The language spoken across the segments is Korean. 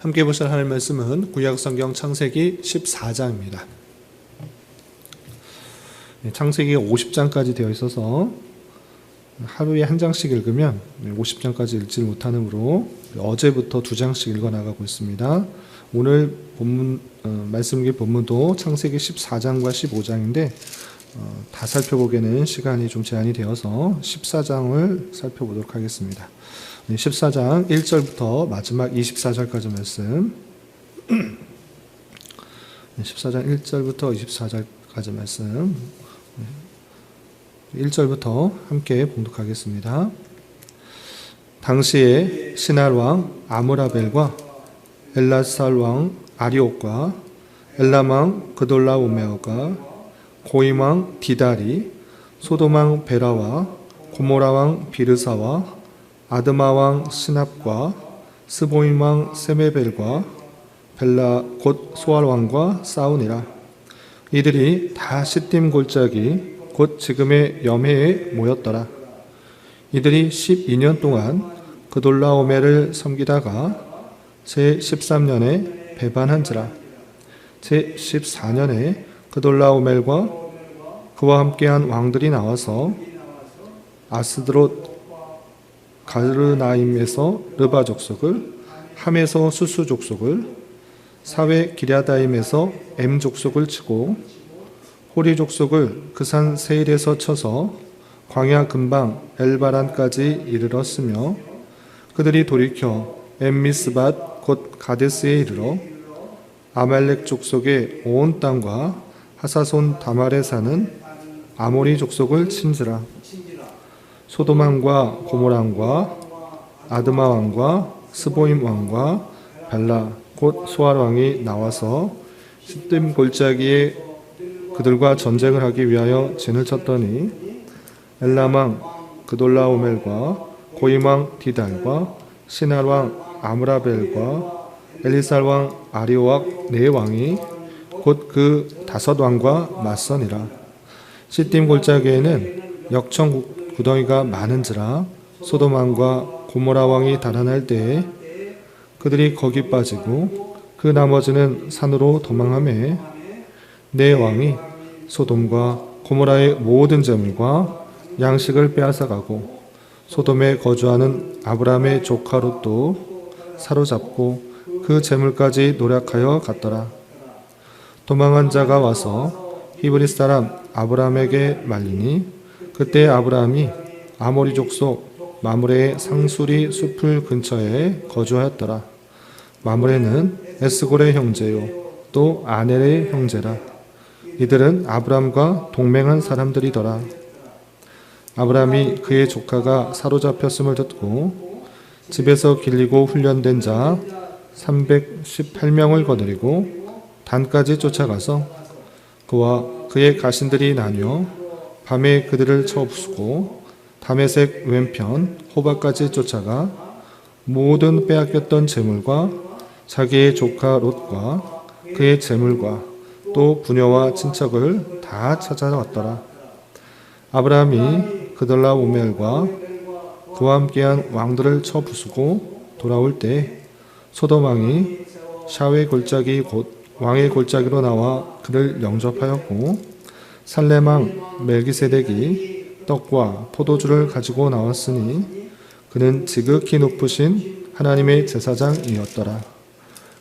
함께 보실 하나님의 말씀은 구약성경 창세기 14장입니다. 창세기가 50장까지 되어 있어서 하루에 한 장씩 읽으면 50장까지 읽지 못하므로 어제부터 2장씩 읽어나가고 있습니다. 오늘 본문, 말씀기 본문도 창세기 14장과 15장인데 다 살펴보기에는 시간이 좀 제한이 되어서 14장을 살펴보도록 하겠습니다. 14장 1절부터 마지막 24절까지 말씀 14장 1절부터 24절까지 말씀 1절부터 함께 봉독하겠습니다. 당시에 시날 왕 아므라벨과 엘라살 왕 아리옥과 엘람 왕 그돌라오메어가 고임 왕 디달이 소돔 왕 베라와 고모라 왕 비르사와 아드마 왕 시납과 스보임 왕 세메벨과 벨라 곧 소알 왕과 싸우니라. 이들이 다 시딤 골짜기 곧 지금의 염해에 모였더라. 이들이 12년 동안 그돌라오멜을 섬기다가 제13년에 배반한지라. 제14년에 그돌라오멜과 그와 함께한 왕들이 나와서 아스드롯 가르나임에서 르바 족속을, 함에서 수수 족속을, 사웨 기랴다임에서 엠 족속을 치고 호리 족속을 그 산 세일에서 쳐서 광야 근방 엘바란까지 이르렀으며 그들이 돌이켜 엠미스밧 곧 가데스에 이르러 아말렉 족속의 온 땅과 하사손 다말에 사는 아모리 족속을 친지라. 소돔 왕과 고모라 왕과 아드마 왕과 스보임 왕과 벨라 곧 소알 왕이 나와서 시딤 골짜기에 그들과 전쟁을 하기 위하여 진을 쳤더니 엘람 왕 그돌라오멜과 고임 왕 디달과 시날 왕 아므라벨과 엘리살 왕 아리오악 네 왕이 곧 그 5 왕과 맞서니라. 시딤 골짜기에는 역청 구덩이가 많은지라 소돔 왕과 고모라 왕이 달아날 때에 그들이 거기 빠지고 그 나머지는 산으로 도망하매 네 왕이 소돔과 고모라의 모든 재물과 양식을 빼앗아가고 소돔에 거주하는 아브람의 조카 롯도 사로잡고 그 재물까지 노략하여 갔더라. 도망한 자가 와서 히브리 사람 아브람에게 말리니 그때 아브람이 아모리 족속 마므레의 상수리 숲을 근처에 거주하였더라. 마므레는 에스골의 형제요 또 아넬의 형제라. 이들은 아브람과 동맹한 사람들이더라. 아브람이 그의 조카가 사로잡혔음을 듣고 집에서 길리고 훈련된 자 318명을 거느리고 단까지 쫓아가서 그와 그의 가신들이 나뉘어 밤에 그들을 쳐 부수고 다메섹 왼편 호바까지 쫓아가 모든 빼앗겼던 재물과 자기의 조카 롯과 그의 재물과 또 부녀와 친척을 다 찾아왔더라. 아브라함이 그돌라오멜과 그와 함께한 왕들을 쳐 부수고 돌아올 때 소돔 왕이 샤웨 골짜기 곧 왕의 골짜기로 나와 그를 영접하였고 살렘 왕 멜기세덱이 떡과 포도주를 가지고 나왔으니 그는 지극히 높으신 하나님의 제사장이었더라.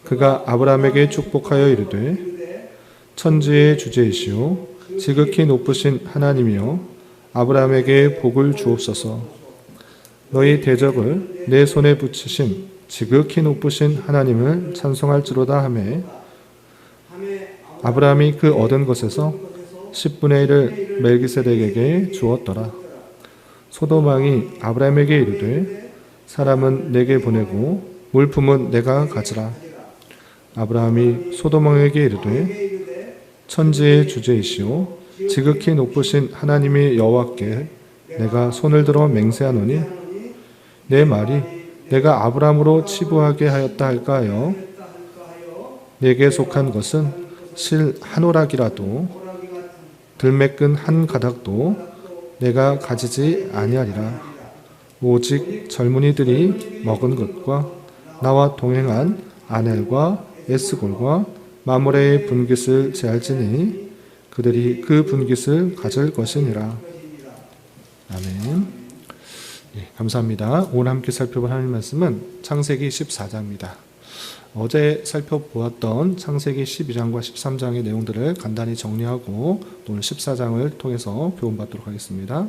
그가 아브라함에게 축복하여 이르되 천지의 주제이시오 지극히 높으신 하나님이여 아브라함에게 복을 주옵소서. 너희 대적을 내 손에 붙이신 지극히 높으신 하나님을 찬송할지로다 하매 아브라함이 그 얻은 것에서 10분의 1을 멜기세덱에게 주었더라. 소돔 왕이 아브라함에게 이르되 사람은 내게 보내고 물품은 내가 가지라. 아브라함이 소돔 왕에게 이르되 천지의 주제이시오 지극히 높으신 하나님의 여호와께 내가 손을 들어 맹세하노니 내 말이 내가 아브라함으로 치부하게 하였다 할까하여 내게 속한 것은 실 한 오락이라도 들매끈 한 가닥도 내가 가지지 아니하리라. 오직 젊은이들이 먹은 것과 나와 동행한 아넬과 에스골과 마므레의 분깃을 제할지니 그들이 그 분깃을 가질 것이니라. 아멘. 예, 감사합니다. 오늘 함께 살펴볼 하나님 말씀은 창세기 14장입니다. 어제 살펴보았던 창세기 12장과 13장의 내용들을 간단히 정리하고 오늘 14장을 통해서 교훈받도록 하겠습니다.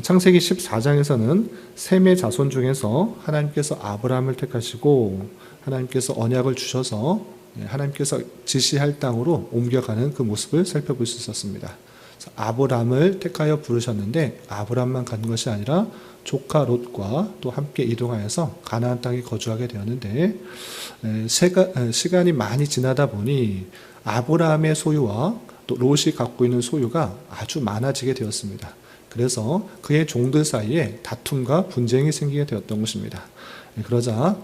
창세기 14장에서는 셈의 자손 중에서 하나님께서 아브라함을 택하시고 하나님께서 언약을 주셔서 하나님께서 지시할 땅으로 옮겨가는 그 모습을 살펴볼 수 있었습니다. 아브라함을 택하여 부르셨는데 아브라함만 간 것이 아니라 조카 롯과 또 함께 이동하여서 가나안 땅에 거주하게 되었는데 시간이 많이 지나다 보니 아브라함의 소유와 또 롯이 갖고 있는 소유가 아주 많아지게 되었습니다. 그래서 그의 종들 사이에 다툼과 분쟁이 생기게 되었던 것입니다. 그러자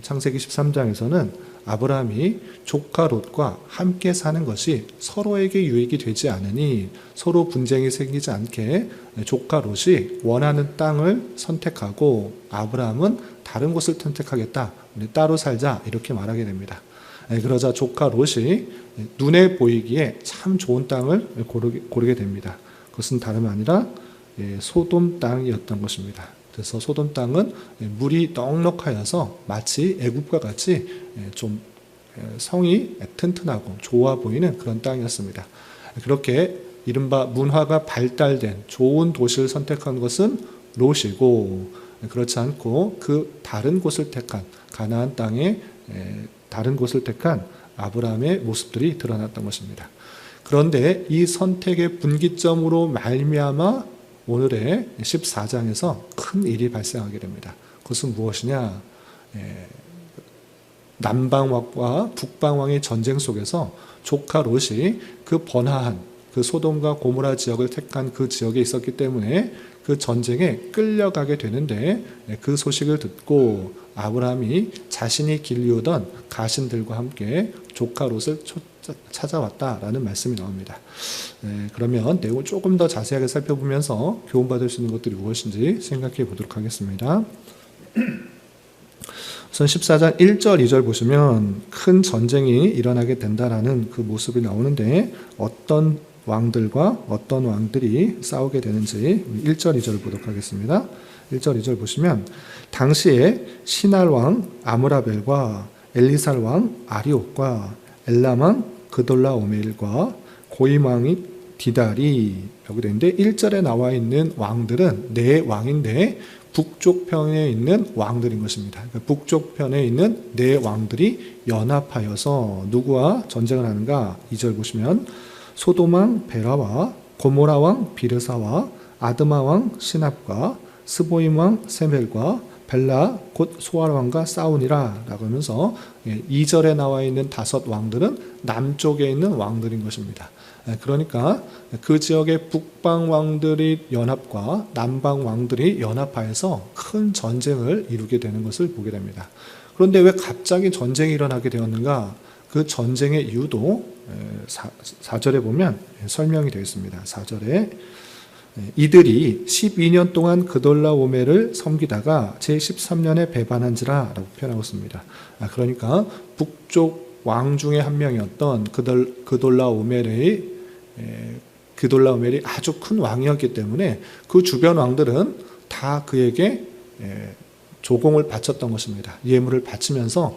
창세기 13장에서는 아브라함이 조카 롯과 함께 사는 것이 서로에게 유익이 되지 않으니 서로 분쟁이 생기지 않게 조카 롯이 원하는 땅을 선택하고 아브라함은 다른 곳을 선택하겠다. 우리 따로 살자 이렇게 말하게 됩니다. 그러자 조카 롯이 눈에 보이기에 참 좋은 땅을 고르게 됩니다. 그것은 다름 아니라 소돔 땅이었던 것입니다. 그래서 소돔 땅은 물이 넉넉하여서 마치 애굽과 같이 좀 성이 튼튼하고 좋아 보이는 그런 땅이었습니다. 그렇게 이른바 문화가 발달된 좋은 도시를 선택한 것은 롯이고 그렇지 않고 그 다른 곳을 택한 가나안 땅의 다른 곳을 택한 아브라함의 모습들이 드러났던 것입니다. 그런데 이 선택의 분기점으로 말미암아 오늘의 14장에서 큰 일이 발생하게 됩니다. 그것은 무엇이냐? 남방왕과 북방왕의 전쟁 속에서 조카 롯이 그 번화한 그 소돔과 고모라 지역을 택한 그 지역에 있었기 때문에 그 전쟁에 끌려가게 되는데 그 소식을 듣고 아브라함이 자신이 길리우던 가신들과 함께 조카 롯을 찾아왔다라는 말씀이 나옵니다. 그러면 내용을 조금 더 자세하게 살펴보면서 교훈받을 수 있는 것들이 무엇인지 생각해 보도록 하겠습니다. 우선 14장 1절, 2절 보시면 큰 전쟁이 일어나게 된다라는 그 모습이 나오는데 어떤 왕들과 어떤 왕들이 싸우게 되는지 1절, 2절을 보도록 하겠습니다. 1절, 2절 보시면 당시에 시날 왕 아므라벨과 엘리살 왕 아리옥과 엘람 왕 그돌라오멜과 고임 왕이 디달이 여기 되는데 1절에 나와 있는 왕들은 네 왕인데 북쪽 편에 있는 왕들인 것입니다. 북쪽 편에 있는 네 왕들이 연합하여서 누구와 전쟁을 하는가? 2절 보시면 소돔 왕 베라와 고모라 왕 비르사와 아드마 왕 시납과 스보임 왕 세멜과 벨라 곧 소알 왕과 싸우니라 라고 하면서 2절에 나와 있는 5 왕들은 남쪽에 있는 왕들인 것입니다. 그러니까 그 지역의 북방 왕들이 연합과 남방 왕들이 연합하여서 큰 전쟁을 이루게 되는 것을 보게 됩니다. 그런데 왜 갑자기 전쟁이 일어나게 되었는가? 그 전쟁의 이유도 4절에 보면 설명이 되어 있습니다. 4절에 이들이 12년 동안 그돌라오멜을 섬기다가 제13년에 배반한지라 라고 표현하고 있습니다. 그러니까 북쪽 왕 중에 한 명이었던 그돌라오멜이 아주 큰 왕이었기 때문에 그 주변 왕들은 다 그에게 조공을 바쳤던 것입니다. 예물을 바치면서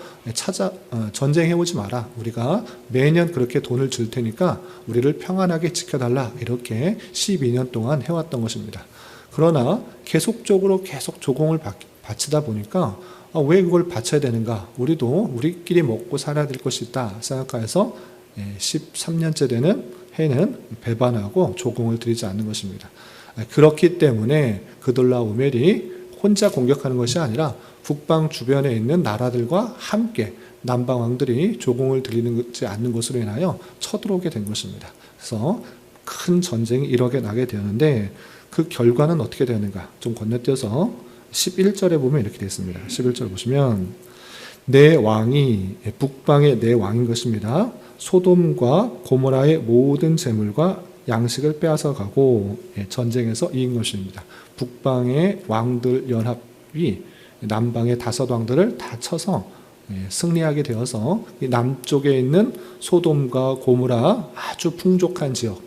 전쟁해오지 마라. 우리가 매년 그렇게 돈을 줄 테니까 우리를 평안하게 지켜달라. 이렇게 12년 동안 해왔던 것입니다. 그러나 계속적으로 계속 조공을 바치다 보니까 왜 그걸 바쳐야 되는가? 우리도 우리끼리 먹고 살아야 될 것이 있다 생각해서 13년째 되는 해는 배반하고 조공을 드리지 않는 것입니다. 그렇기 때문에 그돌라오멜이 혼자 공격하는 것이 아니라 북방 주변에 있는 나라들과 함께 남방 왕들이 조공을 드리지 않는 것으로 인하여 쳐들어오게 된 것입니다. 그래서 큰 전쟁이 일어나게 되었는데 그 결과는 어떻게 되는가? 좀 건너뛰어서 11절에 보면 이렇게 되어 있습니다. 11절 보시면 네 왕이 북방의 네 왕인 것입니다. 소돔과 고모라의 모든 재물과 양식을 빼앗아 가고 전쟁에서 이긴 것입니다. 북방의 왕들 연합이 남방의 5 왕들을 다 쳐서 승리하게 되어서 남쪽에 있는 소돔과 고모라 아주 풍족한 지역,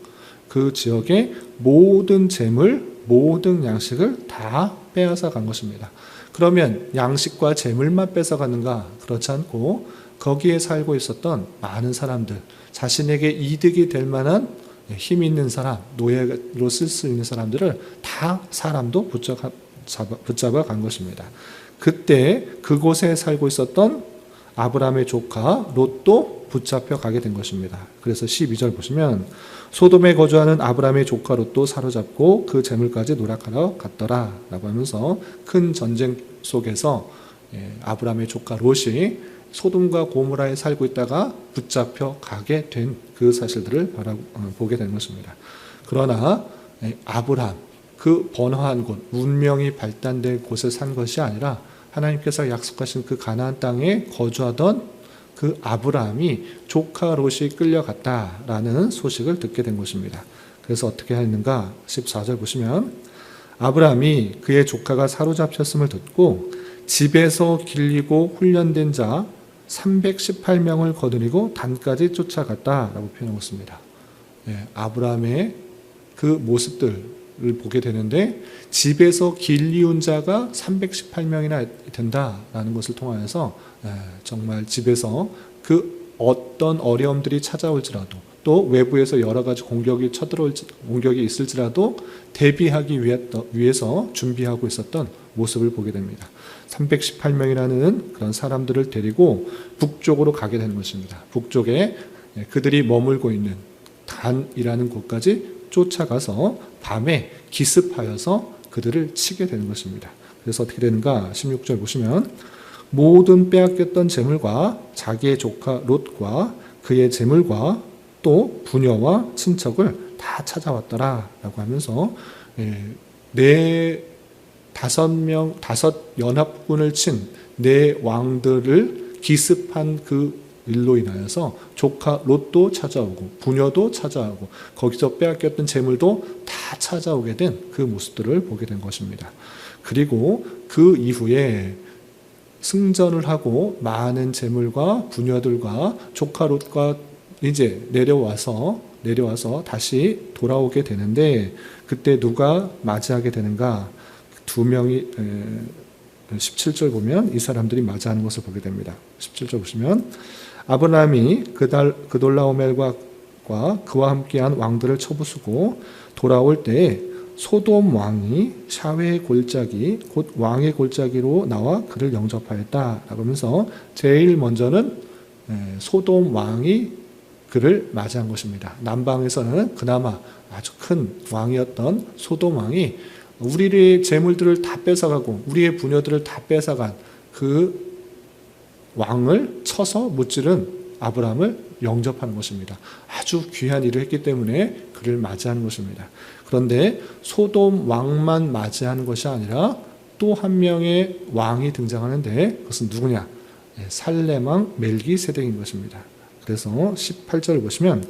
그 지역의 모든 재물, 모든 양식을 다 빼앗아 간 것입니다. 그러면 양식과 재물만 뺏어가는가? 그렇지 않고 거기에 살고 있었던 많은 사람들, 자신에게 이득이 될 만한 힘 있는 사람, 노예로 쓸 수 있는 사람들을 다 사람도 붙잡아 간 것입니다. 그때 그곳에 살고 있었던 아브라함의 조카 롯도 붙잡혀 가게 된 것입니다. 그래서 12절 보시면 소돔에 거주하는 아브라함의 조카 롯도 사로잡고 그 재물까지 노력하러 갔더라 라고 하면서 큰 전쟁 속에서 아브라함의 조카 롯이 소돔과 고모라에 살고 있다가 붙잡혀 가게 된 그 사실들을 보게 된 것입니다. 그러나 아브라함, 그 번화한 곳, 문명이 발달된 곳에 산 것이 아니라 하나님께서 약속하신 그 가나안 땅에 거주하던 그 아브라함이 조카 롯이 끌려갔다라는 소식을 듣게 된 것입니다. 그래서 어떻게 했는가? 14절 보시면 아브라함이 그의 조카가 사로잡혔음을 듣고 집에서 길리고 훈련된 자 318명을 거느리고 단까지 쫓아갔다라고 표현하고 있습니다. 아브라함의 그 모습들을 보게 되는데 집에서 길리운 자가 318명이나 된다라는 것을 통하여서 정말 집에서 그 어떤 어려움들이 찾아올지라도 또 외부에서 여러 가지 공격이 있을지라도 대비하기 위해서 준비하고 있었던 모습을 보게 됩니다. 318명이라는 그런 사람들을 데리고 북쪽으로 가게 되는 것입니다. 북쪽에 그들이 머물고 있는 단이라는 곳까지 쫓아가서 밤에 기습하여서 그들을 치게 되는 것입니다. 그래서 어떻게 되는가? 16절 보시면 모든 빼앗겼던 재물과 자기의 조카 롯과 그의 재물과 또 부녀와 친척을 다 찾아왔더라 라고 하면서 다섯 연합군을 친 네 왕들을 기습한 그 일로 인하여서 조카 롯도 찾아오고 부녀도 찾아오고 거기서 빼앗겼던 재물도 다 찾아오게 된 그 모습들을 보게 된 것입니다. 그리고 그 이후에 승전을 하고 많은 재물과 부녀들과 조카 롯과 이제 내려와서 다시 돌아오게 되는데 그때 누가 맞이하게 되는가? 두 명이 17절 보면 이 사람들이 맞이하는 것을 보게 됩니다. 17절 보시면 아브라함이 그돌라오멜과 그와 함께한 왕들을 쳐부수고 돌아올 때에 소돔 왕이 샤웨의 골짜기 곧 왕의 골짜기로 나와 그를 영접하였다라고 하면서 제일 먼저는 소돔 왕이 그를 맞이한 것입니다. 남방에서는 그나마 아주 큰 왕이었던 소돔 왕이 우리의 재물들을 다 뺏어가고 우리의 부녀들을 다 뺏어간 그 왕을 쳐서 무찌른 아브라함을 영접하는 것입니다. 아주 귀한 일을 했기 때문에 그를 맞이하는 것입니다. 그런데 소돔 왕만 맞이하는 것이 아니라 또 한 명의 왕이 등장하는데 그것은 누구냐? 살렘 왕 멜기세덱인 것입니다. 그래서 18절을 보시면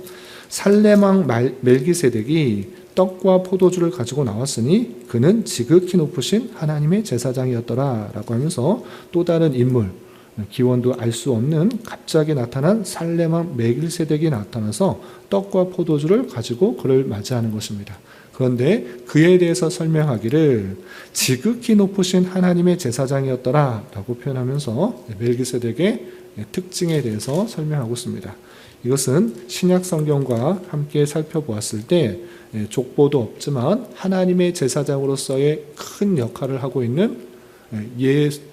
살렘 왕 멜기세덱이 떡과 포도주를 가지고 나왔으니 그는 지극히 높으신 하나님의 제사장이었더라 라고 하면서 또 다른 인물, 기원도 알 수 없는 갑자기 나타난 살렘 왕 멜기세덱이 나타나서 떡과 포도주를 가지고 그를 맞이하는 것입니다. 그런데 그에 대해서 설명하기를 지극히 높으신 하나님의 제사장이었더라 라고 표현하면서 멜기세덱의 특징에 대해서 설명하고 있습니다. 이것은 신약 성경과 함께 살펴보았을 때 족보도 없지만 하나님의 제사장으로서의 큰 역할을 하고 있는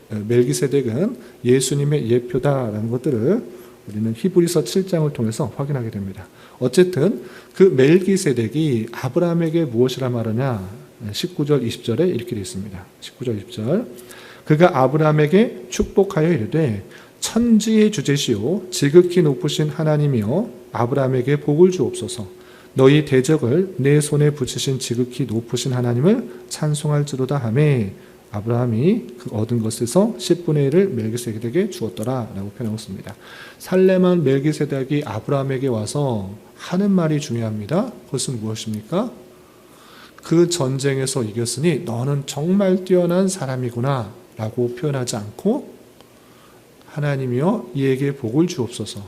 멜기세덱은 예수님의 예표다라는 것들을 우리는 히브리서 7장을 통해서 확인하게 됩니다. 어쨌든 그 멜기세덱이 아브라함에게 무엇이라 말하냐? 19절 20절에 이렇게 되어 있습니다. 19절 20절 그가 아브라함에게 축복하여 이르되 천지의 주제시오 지극히 높으신 하나님이여 아브라함에게 복을 주옵소서. 너희 대적을 내 손에 붙이신 지극히 높으신 하나님을 찬송할지로다 하매 아브라함이 그 얻은 것에서 10분의 1을 멜기세덱에게 주었더라 라고 표현하고 있습니다. 살렘 왕 멜기세덱이 아브라함에게 와서 하는 말이 중요합니다. 그것은 무엇입니까? 그 전쟁에서 이겼으니 너는 정말 뛰어난 사람이구나 라고 표현하지 않고 하나님이여 이에게 복을 주옵소서.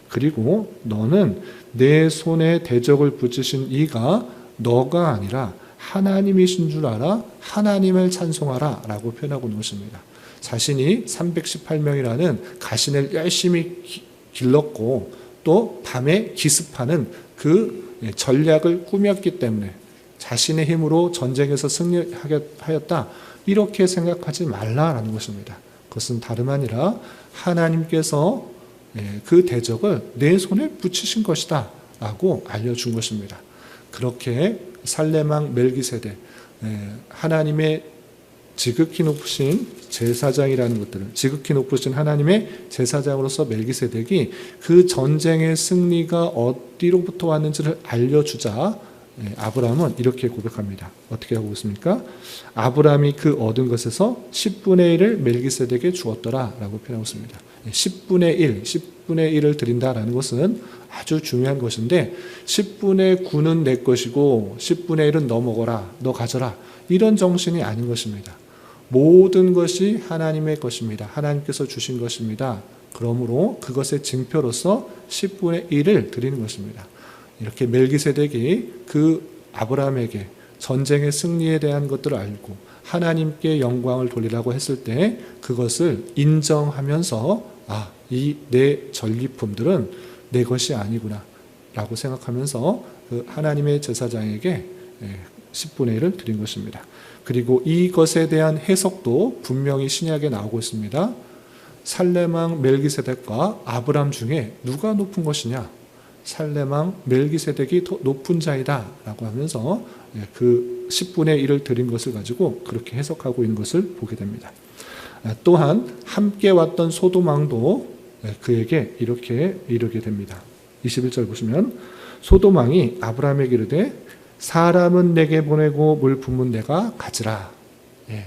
그리고 너는 내 손에 대적을 붙이신 이가 너가 아니라 하나님이신 줄 알아 하나님을 찬송하라 라고 표현하고 있는 것입니다. 자신이 318명이라는 가신을 열심히 길렀고 또 밤에 기습하는 그 전략을 꾸몄기 때문에 자신의 힘으로 전쟁에서 승리하였다 이렇게 생각하지 말라라는 것입니다. 그것은 다름 아니라 하나님께서 그 대적을 내 손에 붙이신 것이다 라고 알려준 것입니다. 그렇게 살레망 멜기세덱 하나님의 지극히 높으신 제사장이라는 것들을 지극히 높으신 하나님의 제사장으로서 멜기세덱이 그 전쟁의 승리가 어디로부터 왔는지를 알려주자 아브라함은 이렇게 고백합니다. 어떻게 하고 있습니까? 아브라함이 그 얻은 것에서 10분의 1을 멜기세덱에게 주었더라 라고 표현하고 있습니다. 10분의 1, 10분의 1을 드린다라는 것은 아주 중요한 것인데 10분의 9는 내 것이고 10분의 1은 너 먹어라, 너 가져라 이런 정신이 아닌 것입니다. 모든 것이 하나님의 것입니다. 하나님께서 주신 것입니다. 그러므로 그것의 증표로서 10분의 1을 드리는 것입니다. 이렇게 멜기세덱이 그 아브라함에게 전쟁의 승리에 대한 것들을 알고 하나님께 영광을 돌리라고 했을 때 그것을 인정하면서 이 내 전리품들은 내 것이 아니구나 라고 생각하면서 그 하나님의 제사장에게 10분의 1을 드린 것입니다. 그리고 이것에 대한 해석도 분명히 신약에 나오고 있습니다. 살레망 멜기세덱과 아브람 중에 누가 높은 것이냐? 살레망 멜기세덱이 더 높은 자이다 라고 하면서 그 10분의 1을 드린 것을 가지고 그렇게 해석하고 있는 것을 보게 됩니다. 또한 함께 왔던 소돔 왕도 그에게 이렇게 이르게 됩니다. 21절 보시면 소돔 왕이 아브라함에게 이르되 사람은 내게 보내고 물품은 내가 가지라.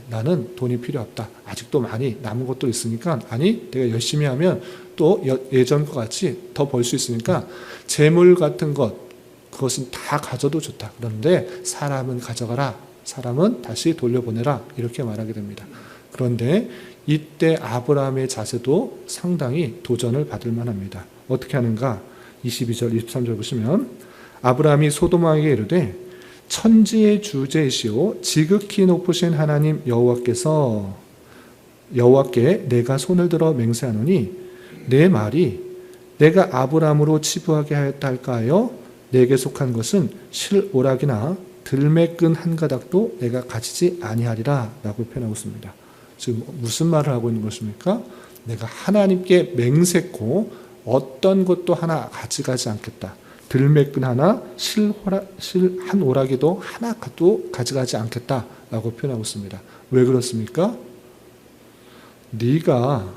나는 돈이 필요 없다. 아직도 많이 남은 것도 있으니까 내가 열심히 하면 또 예전과 같이 더 벌 수 있으니까 재물 같은 것 그것은 다 가져도 좋다. 그런데 사람은 가져가라. 사람은 다시 돌려보내라. 이렇게 말하게 됩니다. 그런데 이때 아브라함의 자세도 상당히 도전을 받을 만합니다. 어떻게 하는가? 22절, 23절 보시면 아브라함이 소돔 왕에게 이르되 천지의 주제이시오 지극히 높으신 하나님 여호와께 내가 손을 들어 맹세하노니 내 말이 내가 아브라함으로 치부하게 하였다 할까 하여 내게 속한 것은 실오락이나 들매끈 한 가닥도 내가 가지지 아니하리라 라고 표현하고 있습니다. 지금 무슨 말을 하고 있는 것입니까? 내가 하나님께 맹세코 어떤 것도 하나 가져가지 않겠다. 들매끈 하나, 실 한 오라기도 하나도 가져가지 않겠다라고 표현하고 있습니다. 왜 그렇습니까? 네가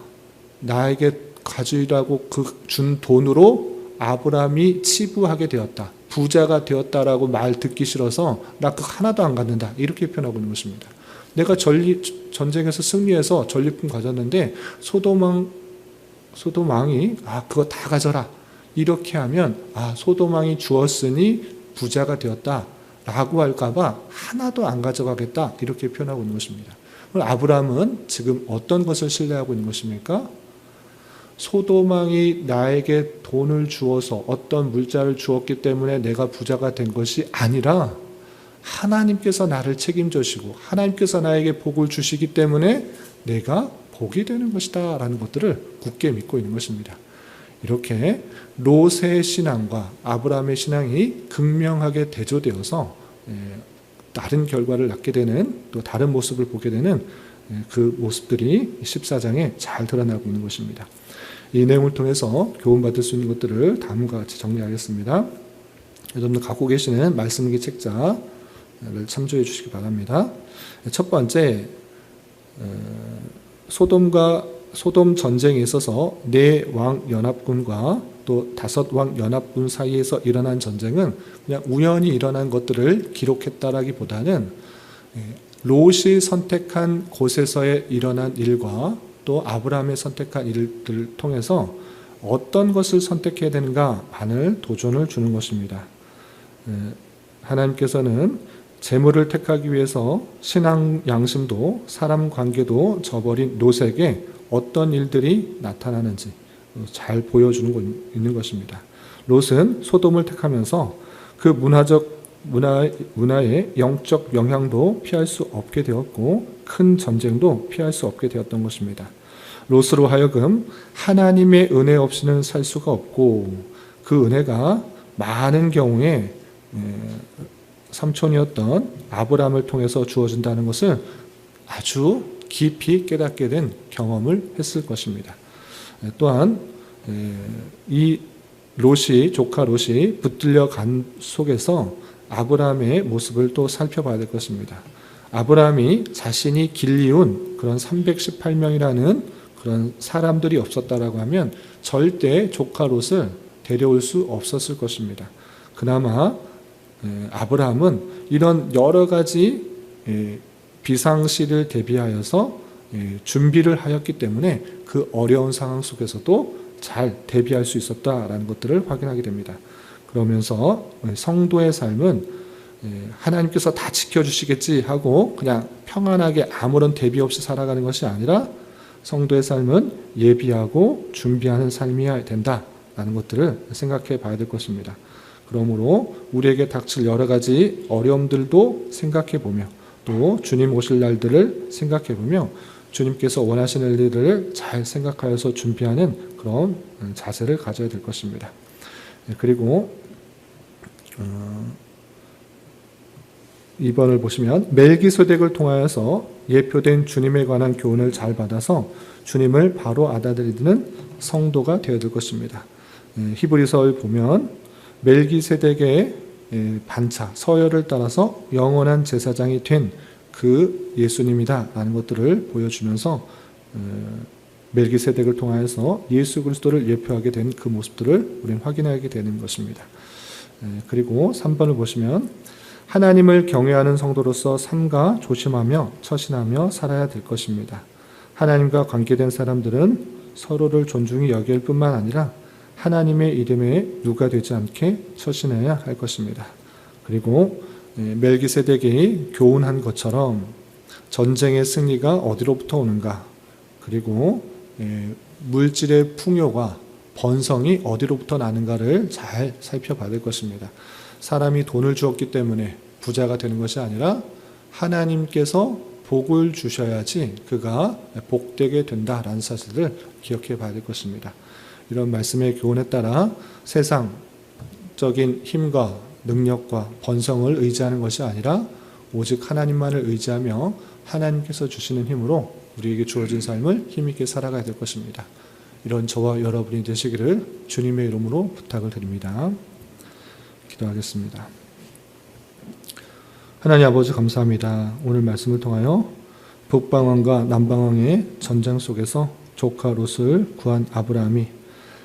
나에게 가지라고 준 돈으로 아브라함이 치부하게 되었다. 부자가 되었다라고 말 듣기 싫어서 나 그거 하나도 안 갖는다. 이렇게 표현하고 있는 것입니다. 내가 전쟁에서 승리해서 전리품 가졌는데 소돔 왕이 그거 다 가져라. 이렇게 하면 소돔 왕이 주었으니 부자가 되었다 라고 할까봐 하나도 안 가져가겠다 이렇게 표현하고 있는 것입니다. 아브라함은 지금 어떤 것을 신뢰하고 있는 것입니까? 소돔 왕이 나에게 돈을 주어서 어떤 물자를 주었기 때문에 내가 부자가 된 것이 아니라 하나님께서 나를 책임져주시고 하나님께서 나에게 복을 주시기 때문에 내가 복이 되는 것이다 라는 것들을 굳게 믿고 있는 것입니다. 이렇게 롯의 신앙과 아브라함의 신앙이 극명하게 대조되어서 다른 결과를 낳게 되는 또 다른 모습을 보게 되는 그 모습들이 14장에 잘 드러나고 있는 것입니다. 이 내용을 통해서 교훈받을 수 있는 것들을 다음과 같이 정리하겠습니다. 여러분들 갖고 계시는 말씀기 책자를 참조해 주시기 바랍니다. 첫 번째, 소돔 전쟁에 있어서 4왕 연합군과 또 5왕 연합군 사이에서 일어난 전쟁은 그냥 우연히 일어난 것들을 기록했다라기보다는 롯이 선택한 곳에서의 일어난 일과 또 아브라함의 선택한 일들을 통해서 어떤 것을 선택해야 되는가 하는 도전을 주는 것입니다. 하나님께서는 재물을 택하기 위해서 신앙 양심도 사람 관계도 저버린 롯에게 어떤 일들이 나타나는지 잘 보여주는 있는 것입니다. 롯은 소돔을 택하면서 그 문화의 영적 영향도 피할 수 없게 되었고 큰 전쟁도 피할 수 없게 되었던 것입니다. 롯으로 하여금 하나님의 은혜 없이는 살 수가 없고 그 은혜가 많은 경우에 삼촌이었던 아브라함을 통해서 주어진다는 것을 아주 깊이 깨닫게 된 경험을 했을 것입니다. 또한 이 조카 롯이 붙들려 간 속에서 아브라함의 모습을 또 살펴봐야 될 것입니다. 아브라함이 자신이 길리운 그런 318명이라는 그런 사람들이 없었다라고 하면 절대 조카 롯을 데려올 수 없었을 것입니다. 그나마 아브라함은 이런 여러 가지 비상시를 대비하여서 준비를 하였기 때문에 그 어려운 상황 속에서도 잘 대비할 수 있었다라는 것들을 확인하게 됩니다. 그러면서 성도의 삶은 하나님께서 다 지켜주시겠지 하고 그냥 평안하게 아무런 대비 없이 살아가는 것이 아니라 성도의 삶은 예비하고 준비하는 삶이어야 된다라는 것들을 생각해 봐야 될 것입니다. 그러므로 우리에게 닥칠 여러 가지 어려움들도 생각해 보며 또 주님 오실 날들을 생각해 보며 주님께서 원하시는 일들을 잘 생각하여서 준비하는 그런 자세를 가져야 될 것입니다. 그리고 2번을 보시면 멜기세덱을 통하여서 예표된 주님에 관한 교훈을 잘 받아서 주님을 바로 알아들이는 성도가 되어야 될 것입니다. 히브리서를 보면 멜기세덱의 반차, 서열을 따라서 영원한 제사장이 된 그 예수님이다라는 것들을 보여주면서 멜기세덱을 통하여서 예수 그리스도를 예표하게 된 그 모습들을 우리는 확인하게 되는 것입니다. 그리고 3번을 보시면 하나님을 경외하는 성도로서 삼가 조심하며 처신하며 살아야 될 것입니다. 하나님과 관계된 사람들은 서로를 존중히 여길 뿐만 아니라 하나님의 이름에 누가 되지 않게 처신해야 할 것입니다. 그리고 멜기세덱이 교훈한 것처럼 전쟁의 승리가 어디로부터 오는가, 그리고 물질의 풍요가 번성이 어디로부터 나는가를 잘 살펴봐야 될 것입니다. 사람이 돈을 주었기 때문에 부자가 되는 것이 아니라 하나님께서 복을 주셔야지 그가 복되게 된다라는 사실을 기억해 봐야 될 것입니다. 이런 말씀의 교훈에 따라 세상적인 힘과 능력과 번성을 의지하는 것이 아니라 오직 하나님만을 의지하며 하나님께서 주시는 힘으로 우리에게 주어진 삶을 힘있게 살아가야 될 것입니다. 이런 저와 여러분이 되시기를 주님의 이름으로 부탁을 드립니다. 기도하겠습니다. 하나님 아버지 감사합니다. 오늘 말씀을 통하여 북방왕과 남방왕의 전쟁 속에서 조카 롯을 구한 아브라함이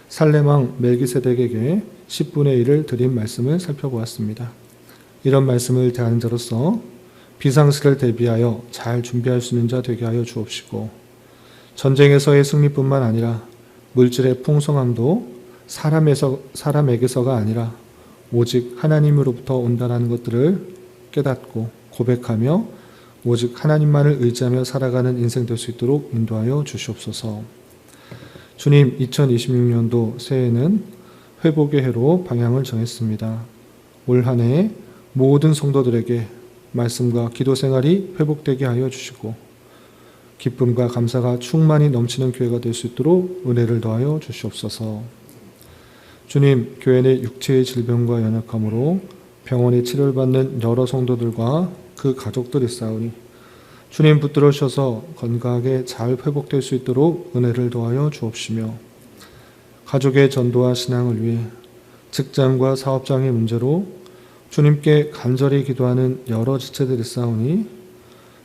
살렘왕 멜기세덱에게 10분의 1을 드린 말씀을 살펴보았습니다. 이런 말씀을 대하는 자로서 비상시를 대비하여 잘 준비할 수 있는 자 되게 하여 주옵시고 전쟁에서의 승리뿐만 아니라 물질의 풍성함도 사람에게서가 아니라 오직 하나님으로부터 온다는 것들을 깨닫고 고백하며 오직 하나님만을 의지하며 살아가는 인생 될 수 있도록 인도하여 주시옵소서. 주님, 2026년도 새해는 회복의 해로 방향을 정했습니다. 올 한 해 모든 성도들에게 말씀과 기도 생활이 회복되게 하여 주시고 기쁨과 감사가 충만히 넘치는 교회가 될 수 있도록 은혜를 더하여 주시옵소서. 주님, 교회 내 육체의 질병과 연약함으로 병원에 치료를 받는 여러 성도들과 그 가족들이 있사오니 주님 붙들어 주셔서 건강하게 잘 회복될 수 있도록 은혜를 더하여 주옵시며 가족의 전도와 신앙을 위해 직장과 사업장의 문제로 주님께 간절히 기도하는 여러 지체들이 있사오니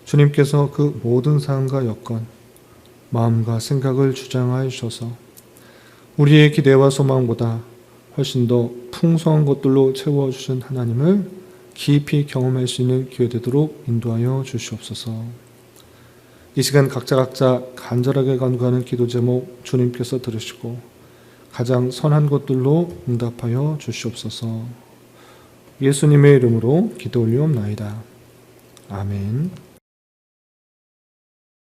주님께서 그 모든 상황과 여건, 마음과 생각을 주장하여 주셔서 우리의 기대와 소망보다 훨씬 더 풍성한 것들로 채워주신 하나님을 깊이 경험할 수 있는 기회 되도록 인도하여 주시옵소서. 이 시간 각자 간절하게 간구하는 기도 제목 주님께서 들으시고 가장 선한 것들로 응답하여 주시옵소서. 예수님의 이름으로 기도 올리옵나이다. 아멘.